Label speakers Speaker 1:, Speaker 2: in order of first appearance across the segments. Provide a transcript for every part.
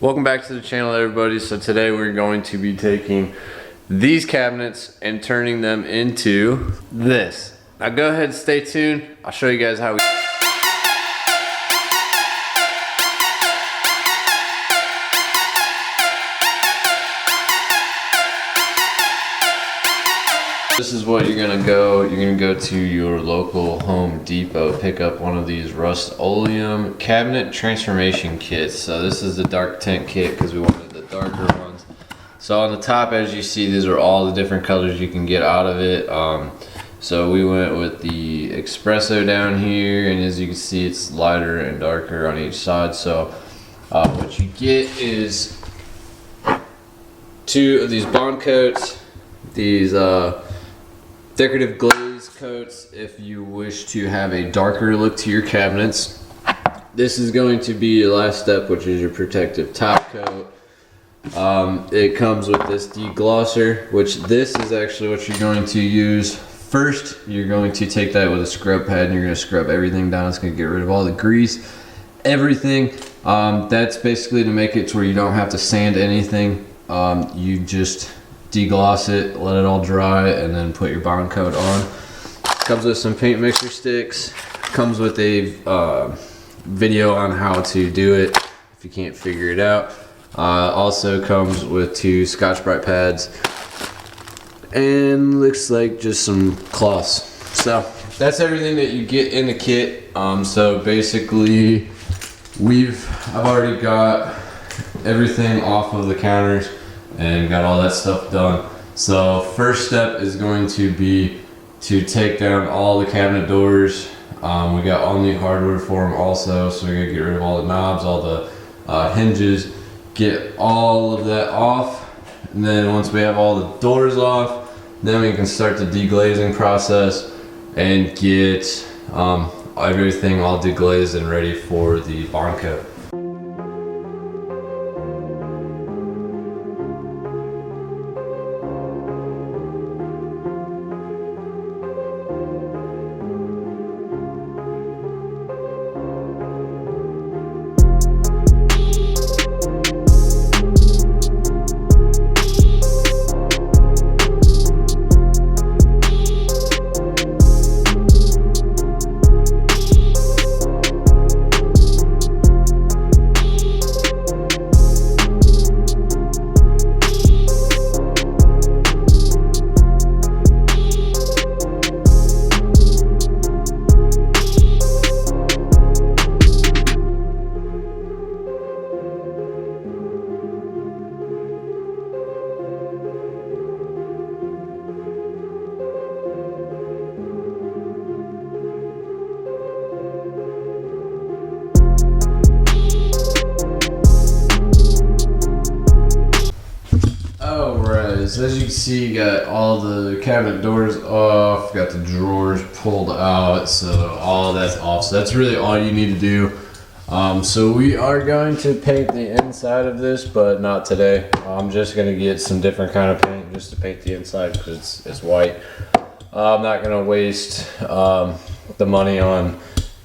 Speaker 1: Welcome back to the channel, everybody. So today we're going to be taking these cabinets and turning them into this. Now go ahead and stay tuned. I'll show you guys how we... This is what you're gonna go to your local Home Depot, pick up one of these rust-oleum cabinet transformation kits. So this is the dark tint kit because we wanted the darker ones. So on the top, as you see, these are all the different colors you can get out of it. So we went with the espresso down here, and as you can see, it's lighter and darker on each side. So what you get is two of these bond coats, these decorative glaze coats if you wish to have a darker look to your cabinets. This is going to be your last step, which is your protective top coat. It comes with this deglosser, which this is actually what you're going to use. First, you're going to take that with a scrub pad and you're going to scrub everything down. It's going to get rid of all the grease, everything. That's basically to make it to where you don't have to sand anything. You just degloss it, let it all dry, and then put your bond coat on. Comes with some paint mixer sticks. Comes with a video on how to do it if you can't figure it out. Also comes with two Scotch-Brite pads and looks like just some cloths. So that's everything that you get in the kit. So basically I've already got everything off of the counters and got all that stuff done. So first step is going to be to take down all the cabinet doors. We got all new hardware for them also, so we're gonna get rid of all the knobs, all the hinges, get all of that off. And then once we have all the doors off, then we can start the deglazing process and get everything all deglazed and ready for the bond coat. So as you can see, you got all the cabinet doors off, got the drawers pulled out, so all of that's off. So that's really all you need to do. So we are going to paint the inside of this, but not today. I'm just going to get some different kind of paint just to paint the inside because it's white. I'm not going to waste the money on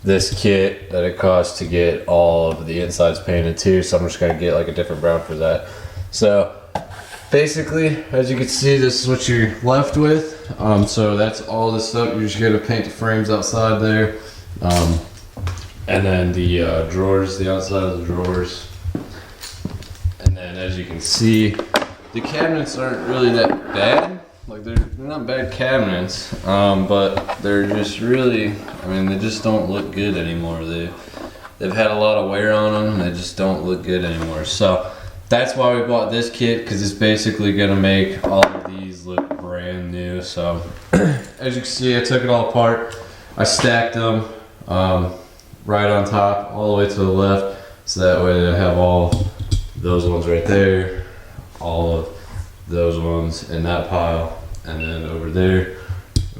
Speaker 1: this kit that it costs to get all of the insides painted too, so I'm just going to get like a different brown for that. So basically, as you can see, this is what you're left with. So that's all this stuff. You're just gonna paint the frames outside there. And then the drawers, the outside of the drawers. And then as you can see, the cabinets aren't really that bad. Like they're not bad cabinets, but they're just really, I mean, they just don't look good anymore. They've had a lot of wear on them. They just don't look good anymore. So that's why we bought this kit, because it's basically gonna make all of these look brand new. So as you can see, I took it all apart. I stacked them right on top, all the way to the left, so that way I have all those ones right there, all of those ones in that pile, and then over there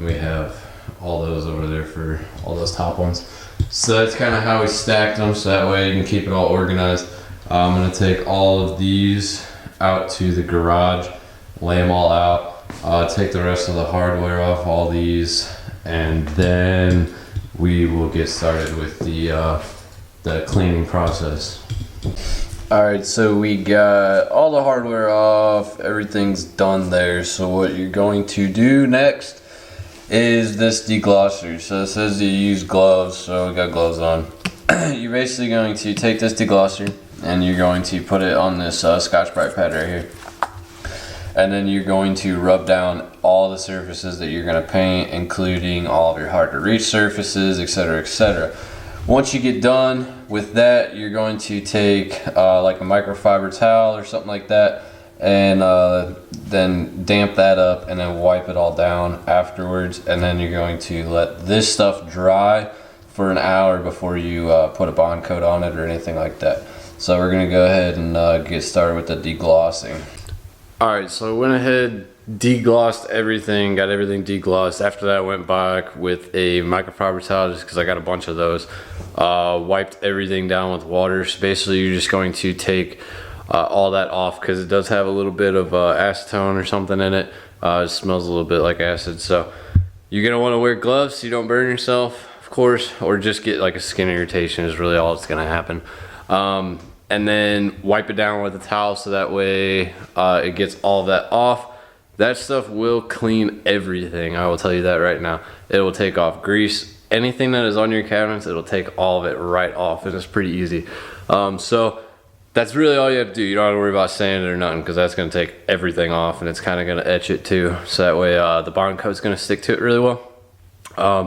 Speaker 1: we have all those over there for all those top ones. So that's kind of how we stacked them, so that way you can keep it all organized. I'm going to take all of these out to the garage, lay them all out, take the rest of the hardware off all these, and then we will get started with the cleaning process. Alright, so we got all the hardware off, everything's done there. So what you're going to do next is this deglosser. So it says you use gloves, so we got gloves on. You're basically going to take this deglosser and you're going to put it on this Scotch-Brite pad right here. And then you're going to rub down all the surfaces that you're going to paint, including all of your hard to reach surfaces, etc., etc. Once you get done with that, you're going to take like a microfiber towel or something like that, and then damp that up and then wipe it all down afterwards. And then you're going to let this stuff dry for an hour before you put a bond coat on it or anything like that. So we're going to go ahead and get started with the deglossing. Alright, so I went ahead, deglossed everything, got everything deglossed. After that I went back with a microfiber towel just because I got a bunch of those. Wiped everything down with water. So basically you're just going to take all that off because it does have a little bit of acetone or something in it. It smells a little bit like acid. So you're going to want to wear gloves so you don't burn yourself, of course, or just get like a skin irritation is really all that's going to happen. And then wipe it down with a towel so that way it gets all of that off. That stuff will clean everything, I will tell you that right now. It will take off grease. Anything that is on your cabinets, it'll take all of it right off, and it's pretty easy. So that's really all you have to do. You don't have to worry about sanding it or nothing because that's gonna take everything off and it's kinda gonna etch it too. So that way the bond coat's gonna stick to it really well.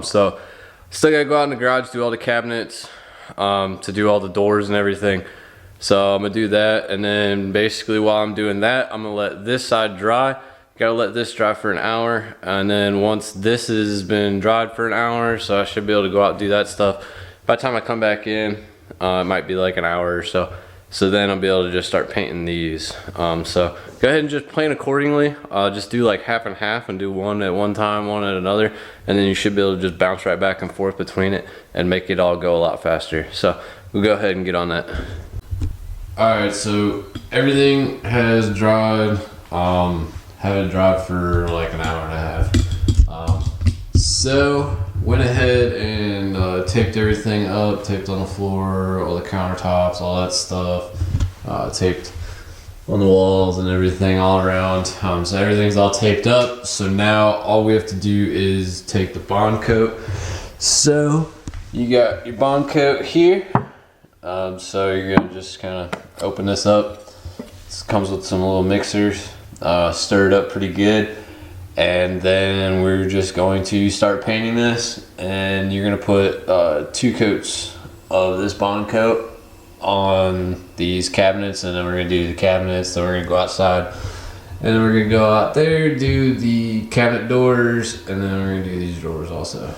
Speaker 1: So still gotta go out in the garage, do all the cabinets, to do all the doors and everything. So I'm gonna do that, and then basically while I'm doing that, I'm gonna let this side dry. Gotta let this dry for an hour, and then once this has been dried for an hour, so I should be able to go out and do that stuff. By the time I come back in, it might be like an hour or so. So then I'll be able to just start painting these. So go ahead and just plan accordingly. Just do like half and half and do one at one time, one at another, and then you should be able to just bounce right back and forth between it and make it all go a lot faster. So we'll go ahead and get on that. Alright, so everything has dried. Had it dried for like an hour and a half. So went ahead and taped everything up, taped on the floor, all the countertops, all that stuff, taped on the walls and everything all around. So everything's all taped up. So now all we have to do is take the bond coat. So you got your bond coat here. So you're gonna just kind of open this up. This comes with some little mixers. Stir it up pretty good, and then we're just going to start painting this, and you're gonna put 2 coats of this bond coat on these cabinets, and then we're gonna do the cabinets, then we're gonna go outside, and then we're gonna go out there, do the cabinet doors, and then we're gonna do these doors also.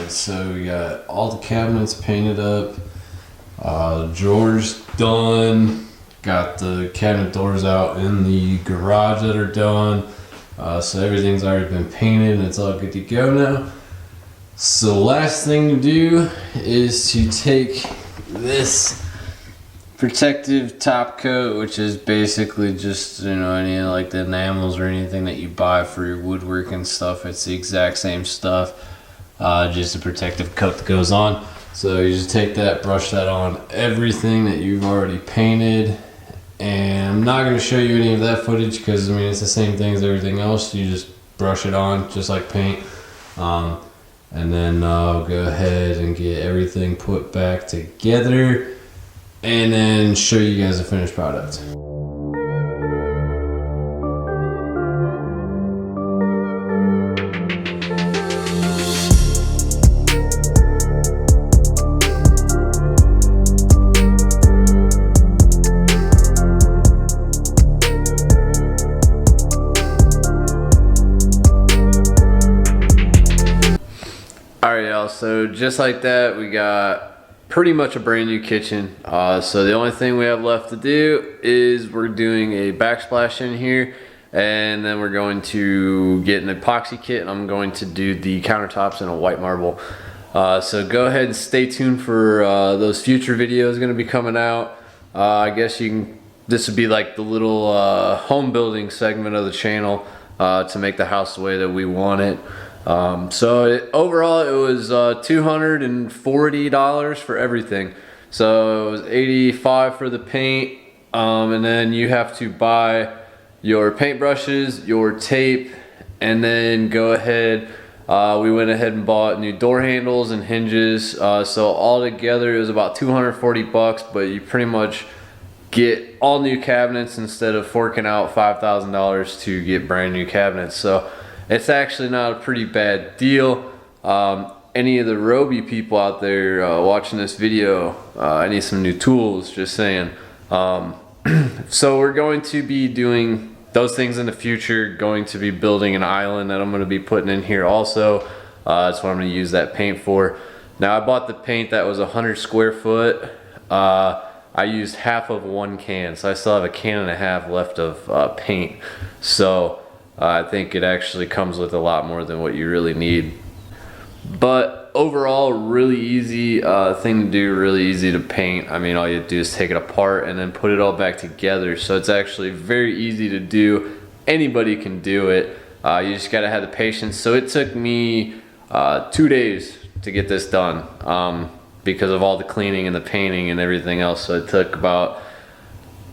Speaker 1: Alright, so we got all the cabinets painted up, drawers done, got the cabinet doors out in the garage that are done, so everything's already been painted and it's all good to go now. So the last thing to do is to take this protective top coat, which is basically just, you know, any like the enamels or anything that you buy for your woodworking stuff. It's the exact same stuff, just a protective coat that goes on. So you just take that, brush that on everything that you've already painted. And I'm not going to show you any of that footage because I mean it's the same thing as everything else. You just brush it on just like paint. And then I'll go ahead and get everything put back together and then show you guys the finished product. Alright y'all, so just like that we got pretty much a brand new kitchen. So the only thing we have left to do is we're doing a backsplash in here, and then we're going to get an epoxy kit, and I'm going to do the countertops in a white marble. So go ahead and stay tuned for those future videos going to be coming out. I guess you can, this would be like the little home building segment of the channel to make the house the way that we want it. Overall it was $240 for everything. So it was $85 for the paint, and then you have to buy your paint brushes, your tape, and then go ahead, we went ahead and bought new door handles and hinges. So all together it was about 240 bucks, but you pretty much get all new cabinets instead of forking out $5,000 to get brand new cabinets. So it's actually not a pretty bad deal. Any of the Roby people out there watching this video, I need some new tools, just saying. So we're going to be doing those things in the future, going to be building an island that I'm going to be putting in here also. That's what I'm going to use that paint for. Now I bought the paint that was 100 square foot. I used half of one can, so I still have a can and a half left of paint. So I think it actually comes with a lot more than what you really need. But overall, really easy thing to do, really easy to paint. I mean, all you do is take it apart and then put it all back together. So it's actually very easy to do. Anybody can do it. You just gotta have the patience. So it took me 2 days to get this done because of all the cleaning and the painting and everything else. So it took about,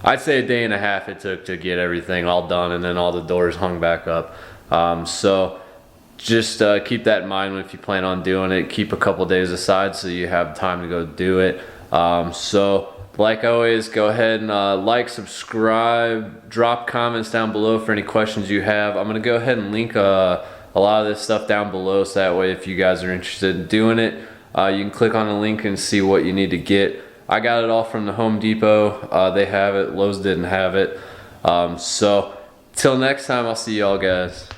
Speaker 1: I'd say, a day and a half it took to get everything all done, and then all the doors hung back up. So just keep that in mind if you plan on doing it. Keep a couple days aside so you have time to go do it. So like always, go ahead and like, subscribe, drop comments down below for any questions you have. I'm gonna go ahead and link a lot of this stuff down below, so that way if you guys are interested in doing it, you can click on the link and see what you need to get. I got it all from the Home Depot. They have it. Lowe's didn't have it. So till next time, I'll see y'all guys.